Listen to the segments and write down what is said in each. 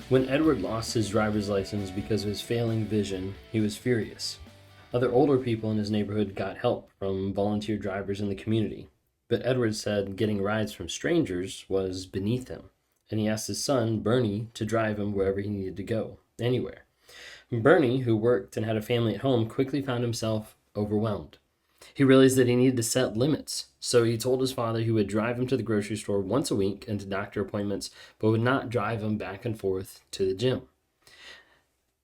When Edward lost his driver's license because of his failing vision, he was furious. Other older people in his neighborhood got help from volunteer drivers in the community, but Edward said getting rides from strangers was beneath him, and he asked his son, Bernie, to drive him wherever he needed to go, anywhere. Bernie, who worked and had a family at home, quickly found himself overwhelmed. He realized that he needed to set limits, so he told his father he would drive him to the grocery store once a week and to doctor appointments, but would not drive him back and forth to the gym.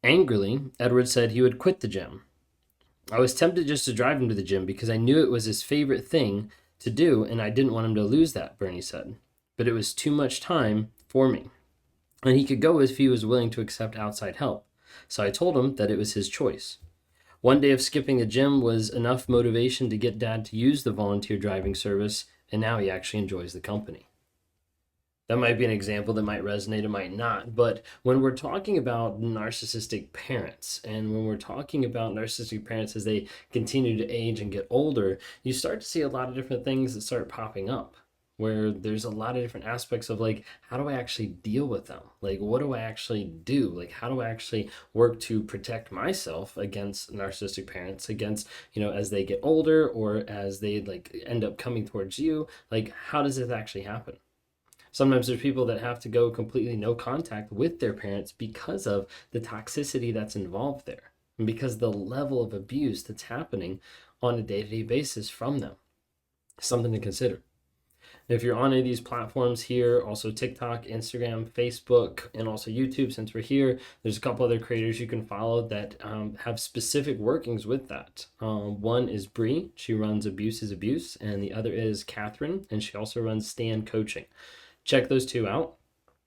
Angrily, Edward said he would quit the gym. I was tempted just to drive him to the gym because I knew it was his favorite thing to do and I didn't want him to lose that, Bernie said. But it was too much time for me, and he could go if he was willing to accept outside help. So I told him that it was his choice. One day of skipping the gym was enough motivation to get Dad to use the volunteer driving service, and now he actually enjoys the company. That might be an example that might resonate, it might not. But when we're talking about narcissistic parents, and when we're talking about narcissistic parents as they continue to age and get older, you start to see a lot of different things that start popping up, where there's a lot of different aspects of like, how do I actually deal with them? Like, what do I actually do? Like, how do I actually work to protect myself against narcissistic parents, against, as they get older or as they like end up coming towards you? Like, how does this actually happen? Sometimes there's people that have to go completely no contact with their parents because of the toxicity that's involved there, and because the level of abuse that's happening on a day-to-day basis from them. Something to consider. If you're on any of these platforms here, also TikTok, Instagram, Facebook, and also YouTube, since we're here, there's a couple other creators you can follow that have specific workings with that. One is Bree, she runs Abuse is Abuse, and the other is Catherine, and she also runs Stand Coaching. Check those two out.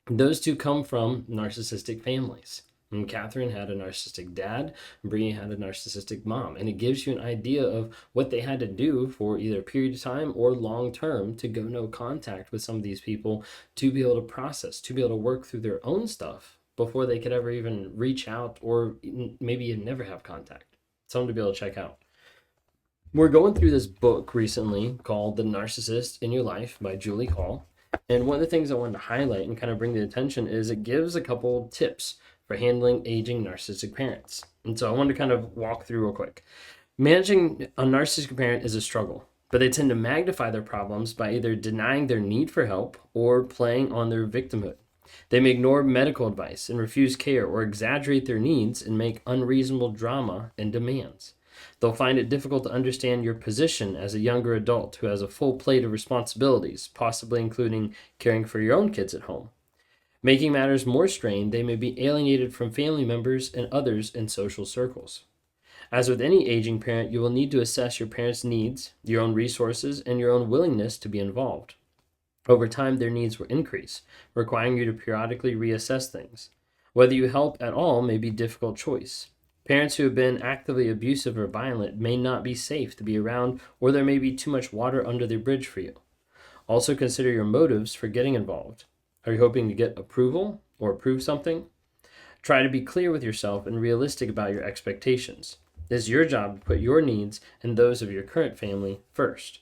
Those two come from narcissistic families. And Catherine had a narcissistic dad, Bree had a narcissistic mom, and it gives you an idea of what they had to do for either a period of time or long term to go no contact with some of these people to be able to process, to be able to work through their own stuff before they could ever even reach out or maybe even never have contact. Something to be able to check out. We're going through this book recently called The Narcissist in Your Life by Julie Hall. And one of the things I wanted to highlight and kind of bring to attention is it gives a couple tips for handling aging narcissistic parents. And so I wanted to kind of walk through real quick. Managing a narcissistic parent is a struggle, but they tend to magnify their problems by either denying their need for help or playing on their victimhood. They may ignore medical advice and refuse care or exaggerate their needs and make unreasonable drama and demands. They'll find it difficult to understand your position as a younger adult who has a full plate of responsibilities, possibly including caring for your own kids at home. Making matters more strained, they may be alienated from family members and others in social circles. As with any aging parent, you will need to assess your parents' needs, your own resources, and your own willingness to be involved. Over time, their needs will increase, requiring you to periodically reassess things. Whether you help at all may be a difficult choice. Parents who have been actively abusive or violent may not be safe to be around, or there may be too much water under their bridge for you. Also consider your motives for getting involved. Are you hoping to get approval or prove something? Try to be clear with yourself and realistic about your expectations. It is your job to put your needs and those of your current family first.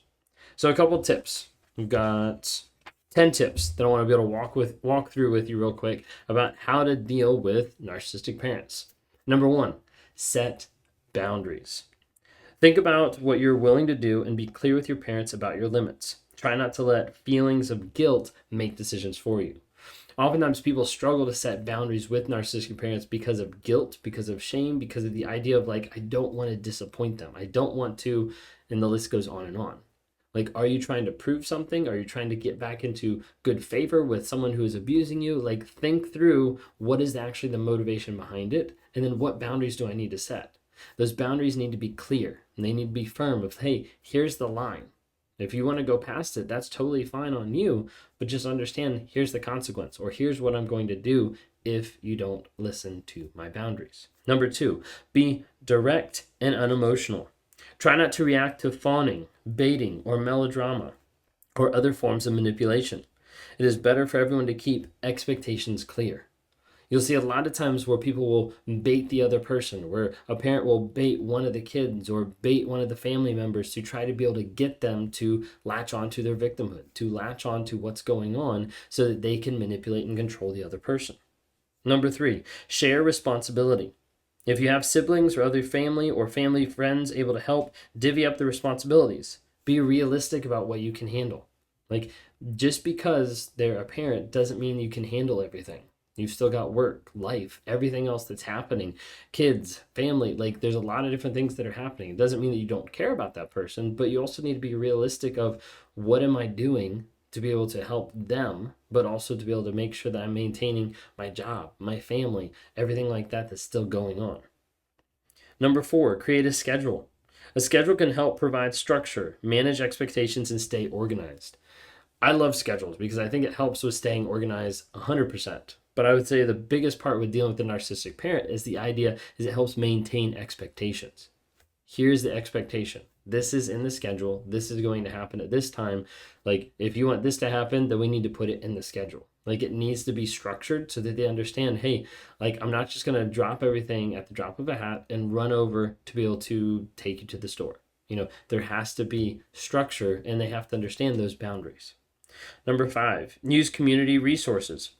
So a couple tips. We've got 10 tips that I want to be able to walk through with you real quick about how to deal with narcissistic parents. Number 1, set boundaries. Think about what you're willing to do and be clear with your parents about your limits. Try not to let feelings of guilt make decisions for you. Oftentimes people struggle to set boundaries with narcissistic parents because of guilt, because of shame, because of the idea of like, I don't want to disappoint them. I don't want to, and the list goes on and on. Like, are you trying to prove something? Are you trying to get back into good favor with someone who is abusing you? Like, think through what is actually the motivation behind it, and then what boundaries do I need to set? Those boundaries need to be clear, and they need to be firm of, hey, here's the line. If you want to go past it, that's totally fine on you, but just understand here's the consequence, or here's what I'm going to do if you don't listen to my boundaries. Number 2, be direct and unemotional. Try not to react to fawning, baiting, or melodrama, or other forms of manipulation. It is better for everyone to keep expectations clear. You'll see a lot of times where people will bait the other person, where a parent will bait one of the kids or bait one of the family members to try to be able to get them to latch onto their victimhood, to latch onto what's going on so that they can manipulate and control the other person. Number 3, share responsibility. If you have siblings or other family or family friends able to help, divvy up the responsibilities. Be realistic about what you can handle. Like, just because they're a parent doesn't mean you can handle everything. You've still got work, life, everything else that's happening, kids, family. Like, there's a lot of different things that are happening. It doesn't mean that you don't care about that person, but you also need to be realistic of what am I doing to be able to help them, but also to be able to make sure that I'm maintaining my job, my family, everything like that that's still going on. Number 4, create a schedule. A schedule can help provide structure, manage expectations, and stay organized. I love schedules because I think it helps with staying organized 100%. But I would say the biggest part with dealing with the narcissistic parent is the idea is it helps maintain expectations. Here's the expectation. This is in the schedule. This is going to happen at this time. Like, if you want this to happen, then we need to put it in the schedule. Like, it needs to be structured so that they understand, hey, like, I'm not just going to drop everything at the drop of a hat and run over to be able to take you to the store. There has to be structure, and they have to understand those boundaries. Number 5, use community resources.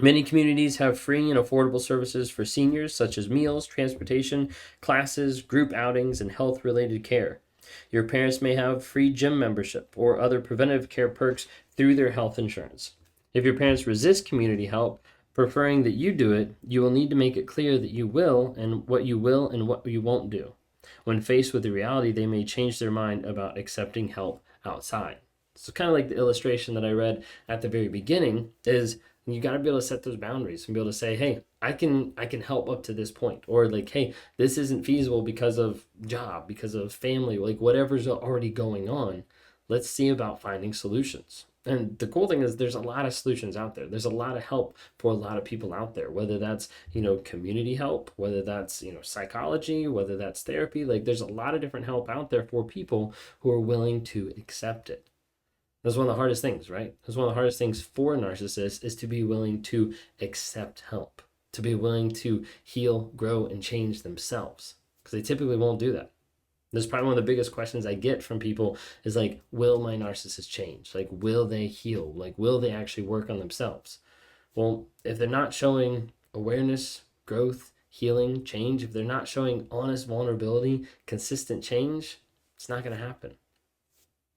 Many communities have free and affordable services for seniors, such as meals, transportation, classes, group outings, and health-related care. Your parents may have free gym membership or other preventive care perks through their health insurance. If your parents resist community help, preferring that you do it, you will need to make it clear that you will and what you won't do. When faced with the reality, they may change their mind about accepting help outside. So kind of like the illustration that I read at the very beginning is you got to be able to set those boundaries and be able to say, hey, I can help up to this point, or like, hey, this isn't feasible because of job, because of family, like whatever's already going on. Let's see about finding solutions. And the cool thing is there's a lot of solutions out there. There's a lot of help for a lot of people out there, whether that's, community help, whether that's, psychology, whether that's therapy. Like, there's a lot of different help out there for people who are willing to accept it. That's one of the hardest things, right? That's one of the hardest things for narcissists is to be willing to accept help, to be willing to heal, grow, and change themselves, because they typically won't do that. That's probably one of the biggest questions I get from people is like, will my narcissist change? Like, will they heal? Like, will they actually work on themselves? Well, if they're not showing awareness, growth, healing, change, if they're not showing honest vulnerability, consistent change, it's not going to happen.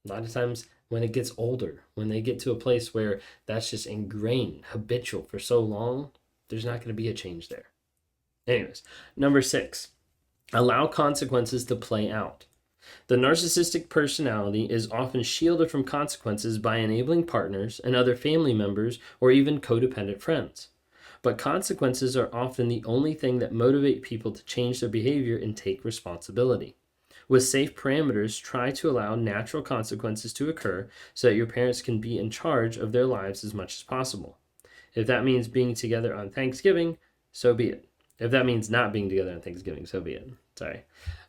A lot of times when it gets older, when they get to a place where that's just ingrained, habitual for so long, there's not going to be a change there. Anyways, number 6, allow consequences to play out. The narcissistic personality is often shielded from consequences by enabling partners and other family members or even codependent friends. But consequences are often the only thing that motivate people to change their behavior and take responsibility. With safe parameters, try to allow natural consequences to occur so that your parents can be in charge of their lives as much as possible. If that means being together on Thanksgiving, so be it. If that means not being together on Thanksgiving, so be it. Sorry.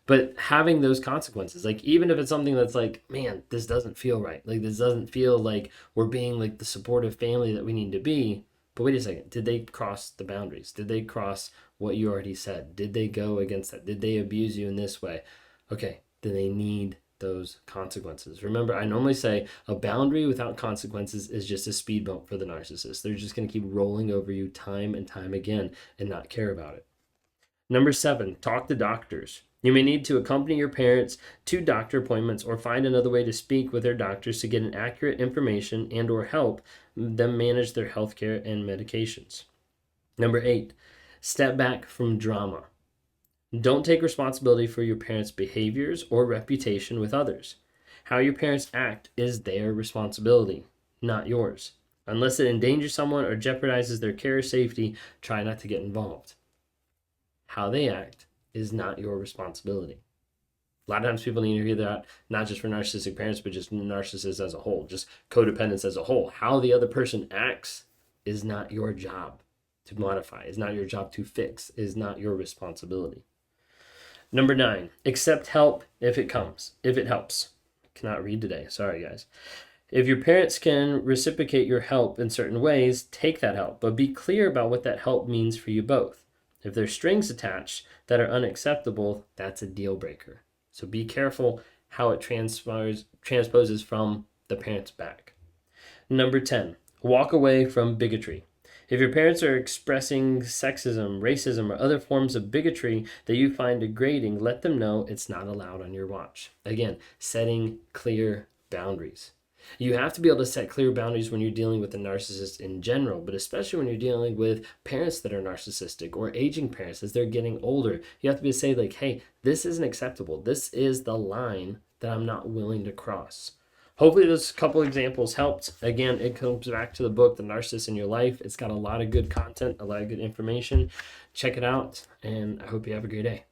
But having those consequences, like even if it's something that's like, man, this doesn't feel right. Like this doesn't feel like we're being like the supportive family that we need to be. But wait a second, did they cross the boundaries? Did they cross what you already said? Did they go against that? Did they abuse you in this way? Okay, then they need those consequences. Remember, I normally say a boundary without consequences is just a speed bump for the narcissist. They're just going to keep rolling over you time and time again and not care about it. Number 7, talk to doctors. You may need to accompany your parents to doctor appointments or find another way to speak with their doctors to get an accurate information and or help them manage their healthcare and medications. Number 8, step back from drama. Don't take responsibility for your parents' behaviors or reputation with others. How your parents act is their responsibility, not yours. Unless it endangers someone or jeopardizes their care or safety, try not to get involved. How they act is not your responsibility. A lot of times people need to hear that, not just for narcissistic parents, but just narcissists as a whole, just codependence as a whole. How the other person acts is not your job to modify, is not your job to fix, is not your responsibility. Number 9, accept help if it comes, if it helps. Cannot read today. Sorry, guys. If your parents can reciprocate your help in certain ways, take that help, but be clear about what that help means for you both. If there's strings attached that are unacceptable, that's a deal breaker. So be careful how it transposes from the parent's back. Number 10, walk away from bigotry. If your parents are expressing sexism, racism, or other forms of bigotry that you find degrading, let them know it's not allowed on your watch. Again, setting clear boundaries. You have to be able to set clear boundaries when you're dealing with a narcissist in general, but especially when you're dealing with parents that are narcissistic or aging parents as they're getting older. You have to be able to say, like, hey, this isn't acceptable. This is the line that I'm not willing to cross. Hopefully those couple examples helped. Again, it comes back to the book, The Narcissist in Your Life. It's got a lot of good content, a lot of good information. Check it out, and I hope you have a great day.